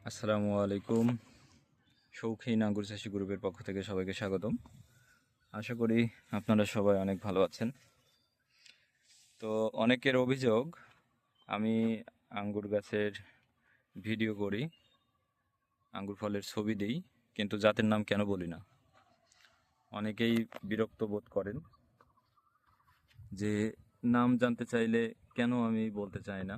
আসসালামু আলাইকুম। শৌখিন আঙ্গুর চাষি গ্রুপের পক্ষ থেকে সবাইকে স্বাগতম। আশা করি আপনারা সবাই অনেক ভালো আছেন। তো অনেকের অভিযোগ, আমি আঙ্গুর গাছের ভিডিও করি, আঙ্গুর ফলের ছবি দিই, কিন্তু জাতের নাম কেন বলি না। অনেকেই বিরক্ত বোধ করেন যে নাম জানতে চাইলে কেন আমি বলতে চাই না।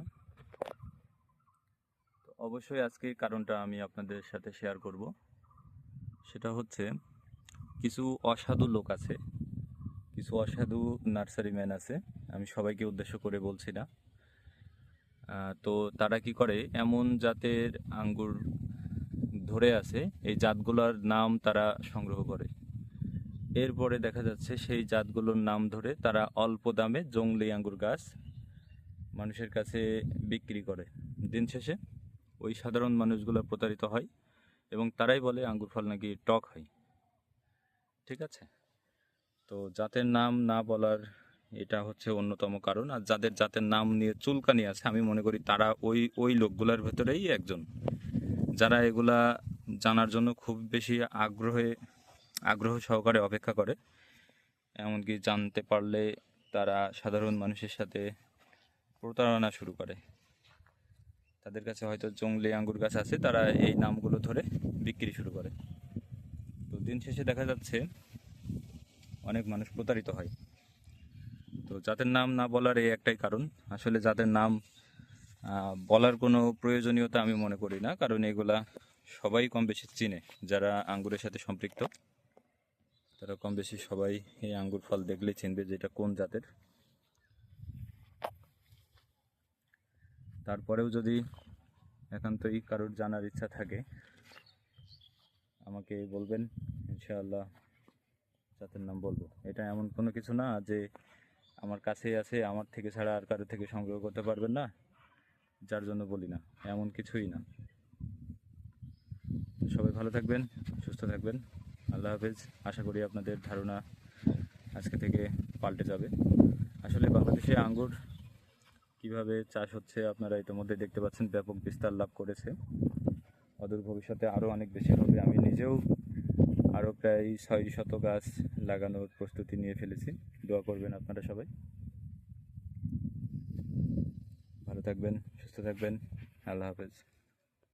তো অবশ্যই আজকে কারণটা আমি আপনাদের সাথে শেয়ার করব। সেটা হচ্ছে, কিছু অসাধু লোক আছে, কিছু অসাধু নার্সারি ম্যান আছে, আমি সবাইকে উদ্দেশ্য করে বলছি না। তো তারা কি করে, এমন জাতের আঙ্গুর ধরে আছে, এই জাতগুলোর নাম তারা সংগ্রহ করে। এরপরে দেখা যাচ্ছে সেই জাতগুলোর নাম ধরে তারা অল্প দামে জংলি আঙ্গুর গাছ মানুষের কাছে বিক্রি করে। দিন শেষে ওই সাধারণ মানুষগুলো প্রতারিত হয় এবং তারাই বলে আঙ্গুর ফল নাকি টক হয়। ঠিক আছে, তো জাতের নাম না বলার এটা হচ্ছে অন্যতম কারণ। আর যাদের জাতের নাম নিয়ে চুলকানি আছে, আমি মনে করি তারা ওই ওই লোকগুলোর ভেতরেই একজন, যারা এগুলা জানার জন্য খুব বেশি আগ্রহ সহকারে অপেক্ষা করে। এমনকি জানতে পারলে তারা সাধারণ মানুষের সাথে প্রতারণা শুরু করে। তাদের কাছে হয়তো জংলি আঙ্গুর গাছ আছে, তারা এই নামগুলো ধরে বিক্রি শুরু করে। তো দিন শেষে দেখা যাচ্ছে অনেক মানুষ প্রতারিত হয়। তো জাতের নাম না বলার এই একটাই কারণ। আসলে জাতের নাম বলার কোনো প্রয়োজনীয়তা আমি মনে করি না, কারণ এগুলা সবাই কম বেশি চিনে। যারা আঙ্গুরের সাথে সম্পৃক্ত তারা কম বেশি সবাই এই আঙ্গুর ফল দেখলেই চিনবে যে এটা কোন জাতের। তারপরেও যদি একান্তই কারোর জানার ইচ্ছা থাকে আমাকে বলবেন, ইনশাআল্লাহ জাতের নাম বলবো। এটা এমন কোনো কিছু না যে আমার কাছেই আছে, আমার থেকে ছাড়া আর কারো থেকে সংগ্রহ করতে পারবেন না, যার জন্য বলি না, এমন কিছুই না। সবাই ভালো থাকবেন, সুস্থ থাকবেন। আল্লাহ হাফেজ। আশা করি আপনাদের ধারণা আজকে থেকে পাল্টে যাবে। আসলে বাংলাদেশে আঙ্গুর কিভাবে চাষ হচ্ছে আপনারা ইতিমধ্যে দেখতে পাচ্ছেন, ব্যাপক বিস্তার লাভ করেছে। অদূর ভবিষ্যতে আরও অনেক বেশি হবে। আমি নিজেও আরও প্রায় 600 গাছ লাগানোর প্রস্তুতি নিয়ে ফেলেছি। দোয়া করবেন আপনারা সবাই। ভালো থাকবেন, সুস্থ থাকবেন। আল্লাহ হাফেজ।